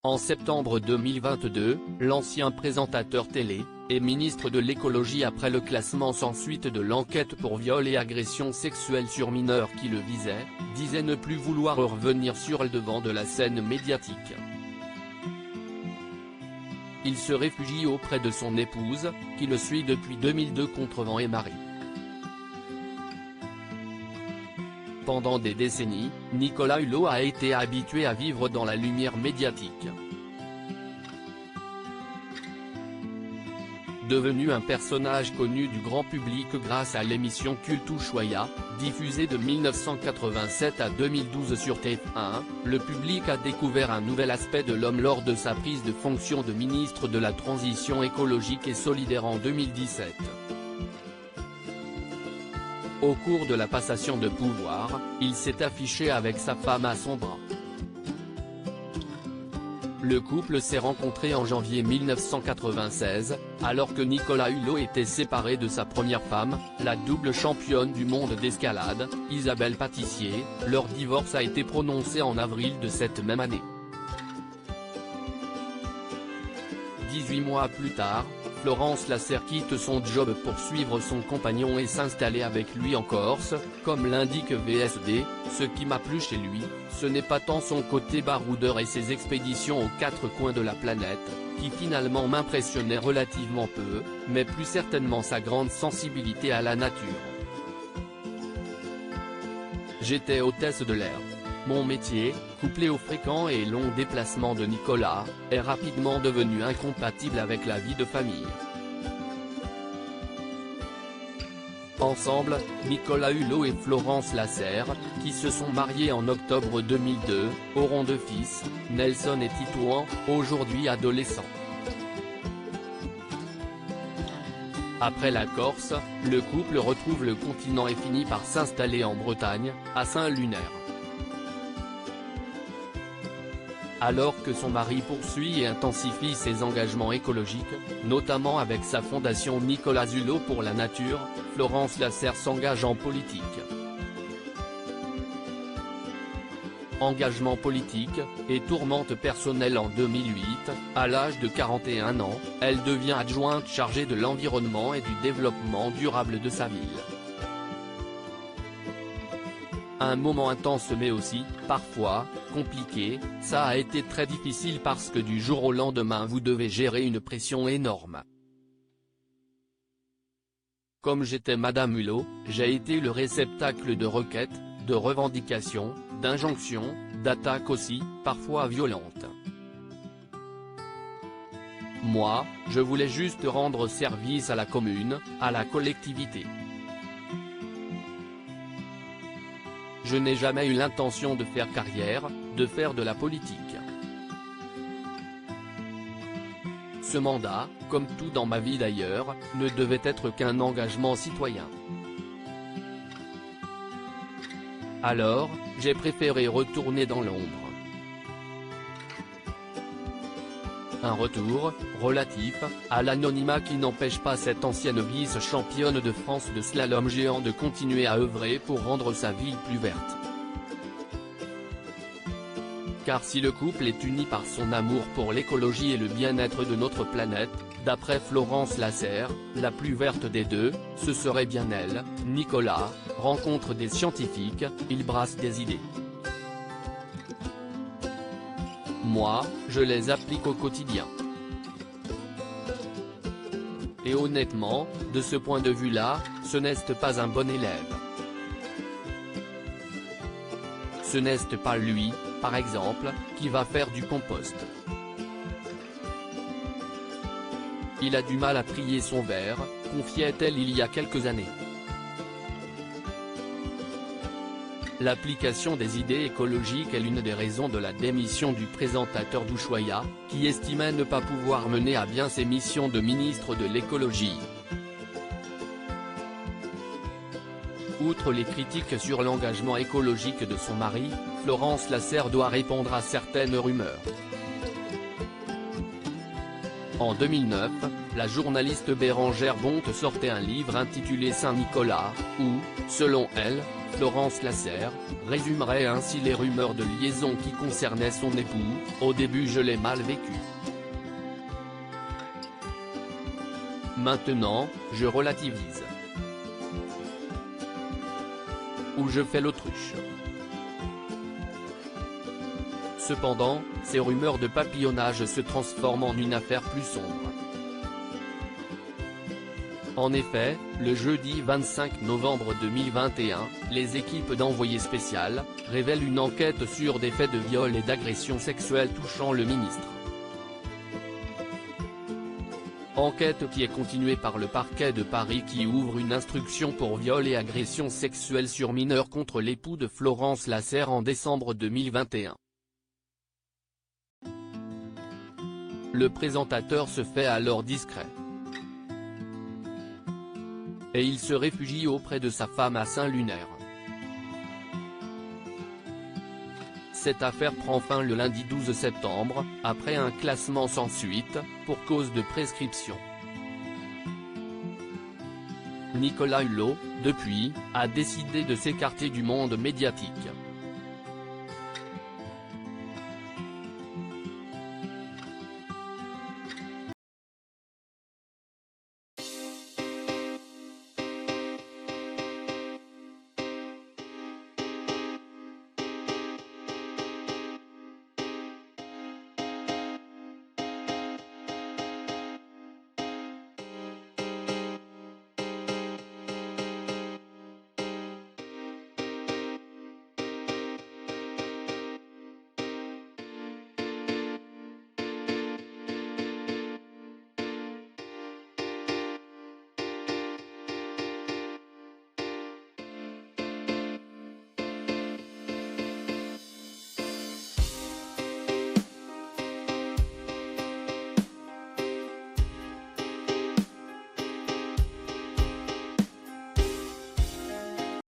En septembre 2022, l'ancien présentateur télé, et ministre de l'écologie après le classement sans suite de l'enquête pour viol et agression sexuelle sur mineurs qui le visait, disait ne plus vouloir revenir sur le devant de la scène médiatique. Il se réfugie auprès de son épouse, qui le suit depuis 2002 contre vent et marée. Pendant des décennies, Nicolas Hulot a été habitué à vivre dans la lumière médiatique. Devenu un personnage connu du grand public grâce à l'émission Culte Ushuaïa, diffusée de 1987 à 2012 sur TF1, le public a découvert un nouvel aspect de l'homme lors de sa prise de fonction de ministre de la Transition écologique et solidaire en 2017. Au cours de la passation de pouvoir, il s'est affiché avec sa femme à son bras. Le couple s'est rencontré en janvier 1996, alors que Nicolas Hulot était séparé de sa première femme, la double championne du monde d'escalade, Isabelle Patissier. Leur divorce a été prononcé en avril de cette même année. 18 mois plus tard, Florence Lasserre quitte son job pour suivre son compagnon et s'installer avec lui en Corse, comme l'indique VSD. Ce qui m'a plu chez lui, ce n'est pas tant son côté baroudeur et ses expéditions aux quatre coins de la planète, qui finalement m'impressionnaient relativement peu, mais plus certainement sa grande sensibilité à la nature. J'étais hôtesse de l'air. Mon métier, couplé aux fréquents et longs déplacements de Nicolas, est rapidement devenu incompatible avec la vie de famille. Ensemble, Nicolas Hulot et Florence Lasserre, qui se sont mariés en octobre 2002, auront deux fils, Nelson et Titouan, aujourd'hui adolescents. Après la Corse, le couple retrouve le continent et finit par s'installer en Bretagne, à Saint-Lunaire. Alors que son mari poursuit et intensifie ses engagements écologiques, notamment avec sa fondation Nicolas Hulot pour la nature, Florence Lasserre s'engage en politique. Engagement politique, et tourmente personnelle en 2008, à l'âge de 41 ans, elle devient adjointe chargée de l'environnement et du développement durable de sa ville. Un moment intense mais aussi, parfois, compliqué. Ça a été très difficile parce que du jour au lendemain vous devez gérer une pression énorme. Comme j'étais Madame Hulot, j'ai été le réceptacle de requêtes, de revendications, d'injonctions, d'attaques aussi, parfois violentes. Moi, je voulais juste rendre service à la commune, à la collectivité. Je n'ai jamais eu l'intention de faire carrière, de faire de la politique. Ce mandat, comme tout dans ma vie d'ailleurs, ne devait être qu'un engagement citoyen. Alors, j'ai préféré retourner dans l'ombre. Un retour, relatif, à l'anonymat qui n'empêche pas cette ancienne vice-championne de France de slalom géant de continuer à œuvrer pour rendre sa ville plus verte. Car si le couple est uni par son amour pour l'écologie et le bien-être de notre planète, d'après Florence Lasserre, la plus verte des deux, ce serait bien elle. Nicolas rencontre des scientifiques, il brasse des idées. Moi, je les applique au quotidien. Et honnêtement, de ce point de vue-là, ce n'est pas un bon élève. Ce n'est pas lui, par exemple, qui va faire du compost. Il a du mal à trier son verre, confiait-elle il y a quelques années. L'application des idées écologiques est l'une des raisons de la démission du présentateur d'Ushuaïa, qui estimait ne pas pouvoir mener à bien ses missions de ministre de l'écologie. Outre les critiques sur l'engagement écologique de son mari, Florence Lasserre doit répondre à certaines rumeurs. En 2009, la journaliste Bérengère Bonte sortait un livre intitulé Saint-Nicolas, où, selon elle, Florence Lasserre résumerait ainsi les rumeurs de liaison qui concernaient son époux. Au début je l'ai mal vécu. Maintenant, je relativise. Ou je fais l'autruche. Cependant, ces rumeurs de papillonnage se transforment en une affaire plus sombre. En effet, le jeudi 25 novembre 2021, les équipes d'envoyé spécial révèlent une enquête sur des faits de viol et d'agression sexuelle touchant le ministre. Enquête qui est continuée par le parquet de Paris qui ouvre une instruction pour viol et agression sexuelle sur mineur contre l'époux de Florence Lasserre en décembre 2021. Le présentateur se fait alors discret. Et il se réfugie auprès de sa femme à Saint-Lunaire. Cette affaire prend fin le lundi 12 septembre, après un classement sans suite, pour cause de prescription. Nicolas Hulot, depuis, a décidé de s'écarter du monde médiatique.